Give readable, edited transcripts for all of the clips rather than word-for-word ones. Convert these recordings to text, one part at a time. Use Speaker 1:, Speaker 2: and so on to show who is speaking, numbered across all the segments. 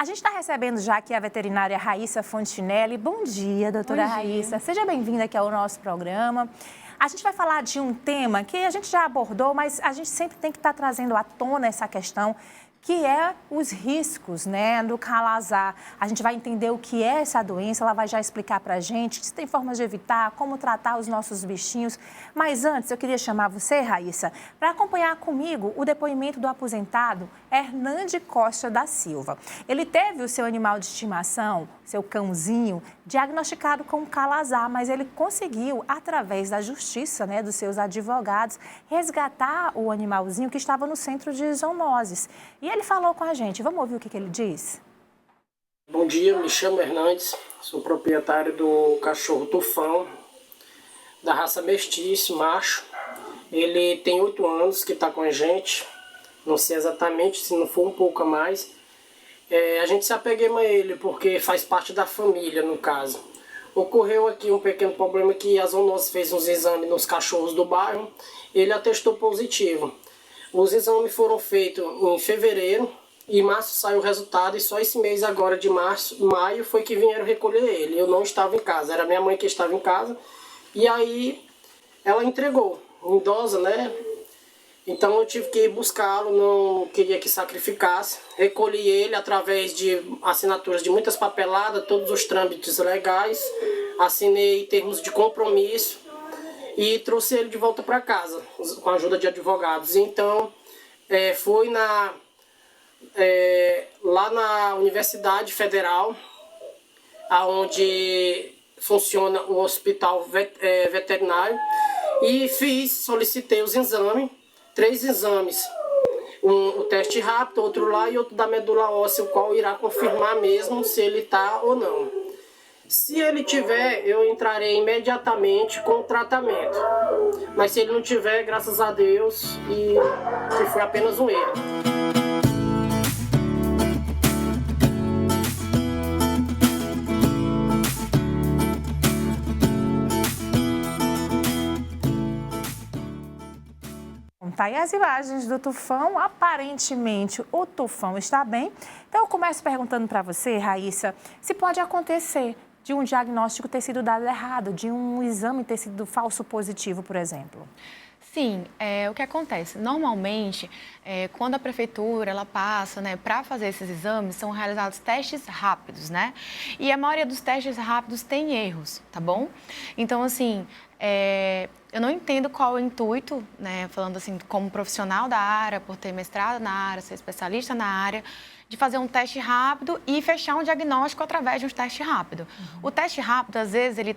Speaker 1: gente está recebendo já aqui a veterinária Raíssa Fontinelli. Bom dia, doutora Raíssa. Seja bem-vinda aqui ao nosso programa. A gente vai falar de um tema que a gente já abordou, mas a gente sempre tem que estar trazendo à tona essa questão, que é os riscos, né, do calazar. A gente vai entender o que é essa doença, ela vai já explicar para a gente se tem formas de evitar, como tratar os nossos bichinhos. Mas antes, eu queria chamar você, Raíssa, para acompanhar comigo o depoimento do aposentado Hernande Costa da Silva. Ele teve o seu animal de estimação, seu cãozinho, diagnosticado com calazar, mas ele conseguiu, através da justiça, né, dos seus advogados, resgatar o animalzinho que estava no centro de zoonoses. E ele falou com a gente. Vamos ouvir o que ele diz?
Speaker 2: Bom dia, me chamo Hernandes, sou proprietário do cachorro Tufão, da raça mestiço, macho. Ele tem 8 anos que está com a gente, não sei exatamente, se não for um pouco a mais. A gente se apegou a ele porque faz parte da família, no caso. Ocorreu aqui um pequeno problema que a zoonose fez uns exames nos cachorros do bairro, ele atestou positivo. Os exames foram feitos em fevereiro e em março saiu o resultado e só esse mês agora de maio foi que vieram recolher ele. Eu não estava em casa, era minha mãe que estava em casa e aí ela entregou, idosa, né? Então eu tive que ir buscá-lo, não queria que sacrificasse. Recolhi ele através de assinaturas de muitas papeladas, todos os trâmites legais, assinei termos de compromisso e trouxe ele de volta para casa, com a ajuda de advogados. Então, fui lá na Universidade Federal, onde funciona o hospital veterinário, e solicitei os exames, 3 exames. O teste rápido, outro lá e outro da medula óssea, o qual irá confirmar mesmo se ele está ou não. Se ele tiver, eu entrarei imediatamente com o tratamento. Mas se ele não tiver, graças a Deus, e que foi apenas um erro.
Speaker 1: Tá aí as imagens do Tufão. Aparentemente, o Tufão está bem. Então, eu começo perguntando para você, Raíssa, se pode acontecer de um diagnóstico ter sido dado errado, de um exame ter sido falso positivo, por exemplo?
Speaker 3: Sim, o que acontece? Normalmente, quando a prefeitura ela passa, né, para fazer esses exames, são realizados testes rápidos, né? E a maioria dos testes rápidos tem erros, tá bom? Então, assim, eu não entendo qual é o intuito, né, falando assim, como profissional da área, por ter mestrado na área, ser especialista na área, de fazer um teste rápido e fechar um diagnóstico através de um teste rápido. O teste rápido, às vezes, ele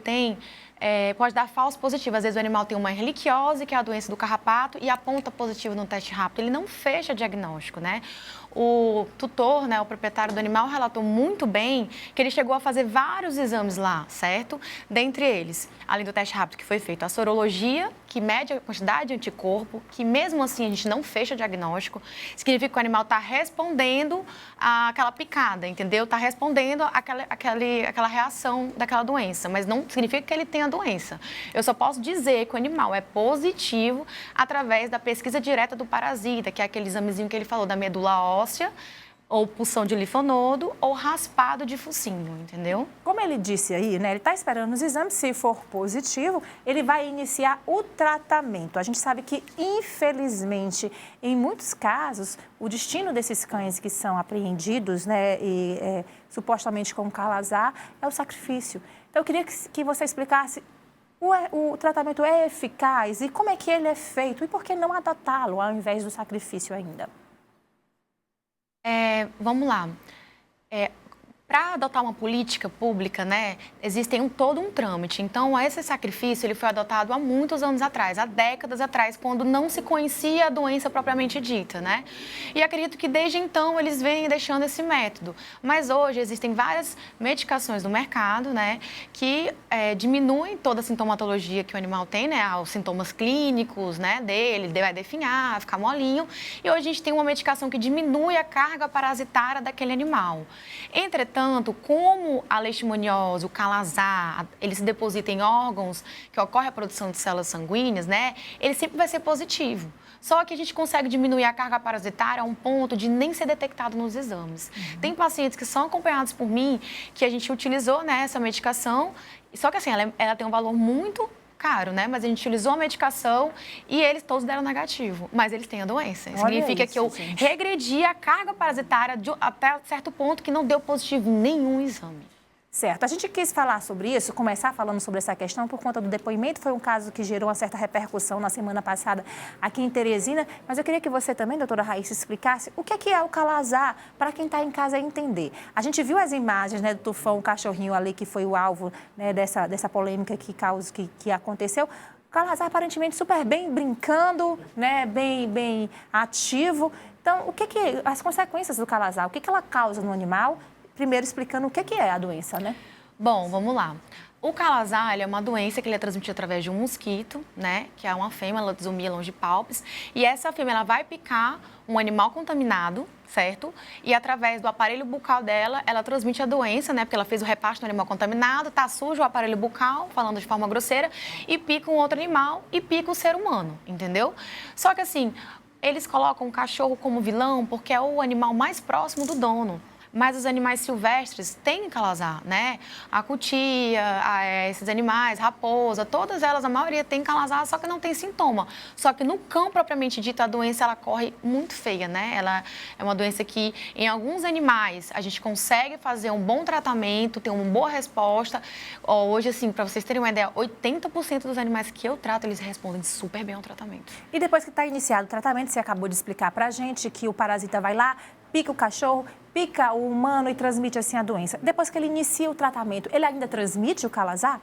Speaker 3: pode dar falso positivo. Às vezes o animal tem uma erliquiose, que é a doença do carrapato, e aponta positivo no teste rápido. Ele não fecha diagnóstico, né? O tutor, né, o proprietário do animal, relatou muito bem que ele chegou a fazer vários exames lá, certo? Dentre eles, além do teste rápido que foi feito, a sorologia, que mede a quantidade de anticorpo, que mesmo assim a gente não fecha diagnóstico, significa que o animal está respondendo àquela picada, entendeu? Está respondendo àquela reação daquela doença, mas não significa que ele tenha doença. Eu só posso dizer que o animal é positivo através da pesquisa direta do parasita, que é aquele examezinho que ele falou da medula óssea, ou pulsão de linfonodo, ou raspado de focinho, entendeu?
Speaker 1: Como ele disse aí, né, ele está esperando os exames, se for positivo, ele vai iniciar o tratamento. A gente sabe que, infelizmente, em muitos casos, o destino desses cães que são apreendidos, né, e supostamente com calazar, é o sacrifício. Então, eu queria que você explicasse o tratamento é eficaz e como é que ele é feito e por que não adotá-lo ao invés do sacrifício ainda?
Speaker 3: Vamos lá. Para adotar uma política pública, né, existe todo um trâmite. Então, esse sacrifício ele foi adotado há muitos anos atrás, há décadas atrás, quando não se conhecia a doença propriamente dita, né? E acredito que desde então eles vêm deixando esse método. Mas hoje existem várias medicações no mercado, né, que diminuem toda a sintomatologia que o animal tem, né, os sintomas clínicos, né, dele, ele vai definhar, ficar molinho. E hoje a gente tem uma medicação que diminui a carga parasitária daquele animal. Entretanto, entanto, como a leishmaniose, o calazar, ele se deposita em órgãos que ocorre a produção de células sanguíneas, né? Ele sempre vai ser positivo. Só que a gente consegue diminuir a carga parasitária a um ponto de nem ser detectado nos exames. Tem pacientes que são acompanhados por mim, que a gente utilizou, né, essa medicação, só que assim, ela tem um valor muito caro, né? Mas a gente utilizou a medicação e eles todos deram negativo. Mas eles têm a doença. Significa que eu regredi a carga parasitária até certo ponto que não deu positivo em nenhum exame.
Speaker 1: Certo. A gente quis falar sobre isso, começar falando sobre essa questão por conta do depoimento. Foi um caso que gerou uma certa repercussão na semana passada aqui em Teresina. Mas eu queria que você também, doutora Raíssa, explicasse o que é o calazar para quem está em casa entender. A gente viu as imagens, né, do Tufão, o cachorrinho ali que foi o alvo, né, dessa polêmica que aconteceu. O calazar aparentemente super bem, brincando, né, bem ativo. Então, as consequências do calazar, o que ela causa no animal? Primeiro explicando o que é a doença, né?
Speaker 3: Bom, vamos lá. O calazar é uma doença que ele é transmitida através de um mosquito, né? Que é uma fêmea, Lantizomia longipalpis. E essa fêmea, ela vai picar um animal contaminado, certo? E através do aparelho bucal dela, ela transmite a doença, né? Porque ela fez o repasto do animal contaminado, tá sujo o aparelho bucal, falando de forma grosseira, e pica um outro animal e pica o ser humano, entendeu? Só que assim, eles colocam o cachorro como vilão porque é o animal mais próximo do dono. Mas os animais silvestres têm calazar, né? A cutia, esses animais, raposa, todas elas, a maioria tem calazar, só que não tem sintoma. Só que no cão, propriamente dito, a doença, ela corre muito feia, né? Ela é uma doença que, em alguns animais, a gente consegue fazer um bom tratamento, ter uma boa resposta. Hoje, assim, para vocês terem uma ideia, 80% dos animais que eu trato, eles respondem super bem ao tratamento.
Speaker 1: E depois que está iniciado o tratamento, você acabou de explicar para a gente que o parasita vai lá, pica o cachorro, pica o humano e transmite assim a doença. Depois que ele inicia o tratamento, ele ainda transmite o calazar?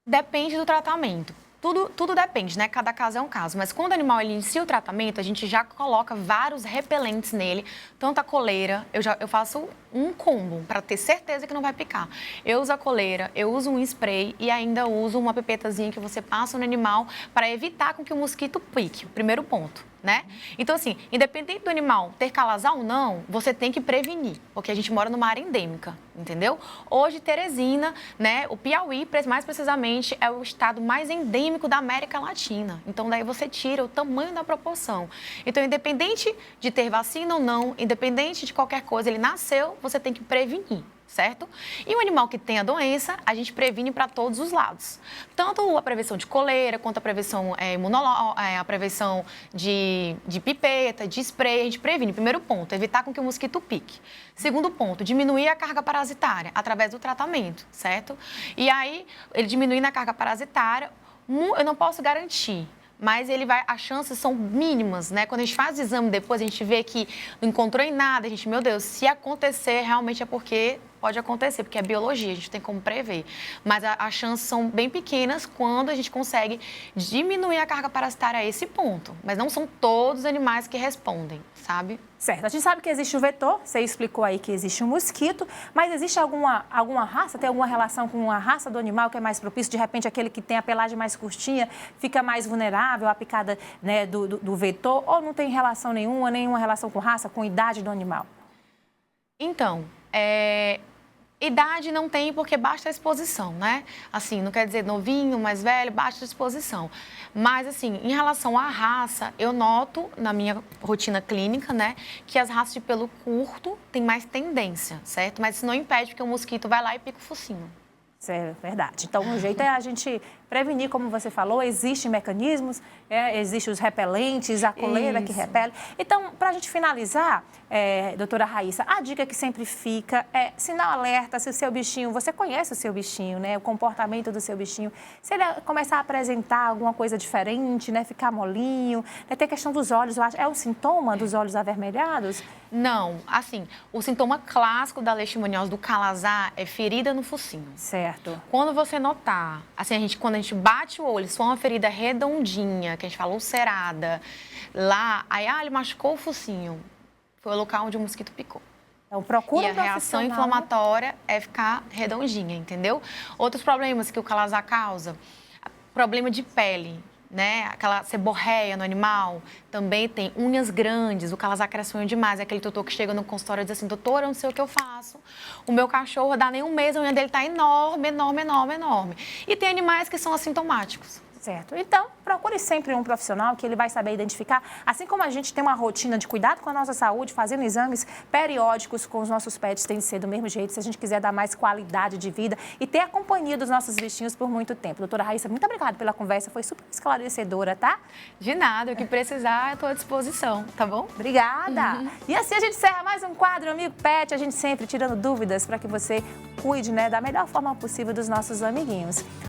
Speaker 3: Depende do tratamento. Tudo depende, né? Cada caso é um caso. Mas quando o animal ele inicia o tratamento, a gente já coloca vários repelentes nele, tanto a coleira, eu faço um combo para ter certeza que não vai picar. Eu uso a coleira, eu uso um spray e ainda uso uma pipetazinha que você passa no animal para evitar com que o mosquito pique. Primeiro ponto, né? Então, assim, independente do animal ter calazar ou não, você tem que prevenir, porque a gente mora numa área endêmica, entendeu? Hoje, Teresina, né, o Piauí, mais precisamente, é o estado mais endêmico da América Latina. Então, daí você tira o tamanho da proporção. Então, independente de ter vacina ou não, independente de qualquer coisa, ele nasceu, você tem que prevenir, certo? E o animal que tem a doença, a gente previne para todos os lados. Tanto a prevenção de coleira, quanto a prevenção a prevenção de pipeta, de spray, a gente previne. Primeiro ponto, evitar com que o mosquito pique. Segundo ponto, diminuir a carga parasitária através do tratamento, certo? E aí, ele diminuindo a carga parasitária, eu não posso garantir, mas as chances são mínimas, né? Quando a gente faz o exame depois, a gente vê que não encontrou em nada, a gente, meu Deus, se acontecer, realmente é porque pode acontecer, porque é biologia, a gente tem como prever. Mas as chances são bem pequenas quando a gente consegue diminuir a carga parasitária a esse ponto. Mas não são todos os animais que respondem, sabe?
Speaker 1: Certo. A gente sabe que existe o vetor, você explicou aí que existe um mosquito, mas existe alguma raça, tem alguma relação com a raça do animal que é mais propício? De repente, aquele que tem a pelagem mais curtinha fica mais vulnerável à picada, né, do vetor, ou não tem relação nenhuma relação com raça, com idade do animal?
Speaker 3: Então, idade não tem porque basta a exposição, né? Assim, não quer dizer novinho, mais velho, basta a exposição. Mas, assim, em relação à raça, eu noto na minha rotina clínica, né, que as raças de pelo curto têm mais tendência, certo? Mas isso não impede porque o mosquito vai lá e pica o focinho.
Speaker 1: Isso é verdade. Então, o jeito é a gente prevenir, como você falou, existem mecanismos, existem os repelentes, a coleira que repele. Então, para a gente finalizar, doutora Raíssa, a dica que sempre fica é sinal alerta se o seu bichinho, você conhece o seu bichinho, né, o comportamento do seu bichinho, se ele começar a apresentar alguma coisa diferente, né, ficar molinho, né, ter questão dos olhos, eu acho, é um sintoma dos olhos avermelhados?
Speaker 3: Não, assim, o sintoma clássico da leishmaniose do calazar é ferida no focinho.
Speaker 1: Certo.
Speaker 3: Quando você notar, assim, quando a gente bate o olho, se for uma ferida redondinha, que a gente fala ulcerada, lá, aí, ele machucou o focinho, foi o local onde o mosquito picou.
Speaker 1: Então, procura
Speaker 3: e a reação inflamatória é ficar redondinha, entendeu? Outros problemas que o calazar causa, problema de pele. né? Aquela seborreia no animal, também tem unhas grandes, o que elas acrescentam demais. É aquele tutor que chega no consultório e diz assim, doutora, eu não sei o que eu faço. O meu cachorro dá nem um mês, a unha dele tá enorme, enorme, enorme, enorme. E tem animais que são assintomáticos.
Speaker 1: Certo. Então, procure sempre um profissional que ele vai saber identificar. Assim como a gente tem uma rotina de cuidado com a nossa saúde, fazendo exames periódicos com os nossos pets, tem de ser do mesmo jeito, se a gente quiser dar mais qualidade de vida e ter a companhia dos nossos bichinhos por muito tempo. Doutora Raíssa, muito obrigada pela conversa, foi super esclarecedora, tá?
Speaker 3: De nada, o que precisar, eu estou à disposição, tá bom?
Speaker 1: Obrigada! E assim a gente encerra mais um quadro Amigo Pet, a gente sempre tirando dúvidas para que você cuide, né, da melhor forma possível dos nossos amiguinhos.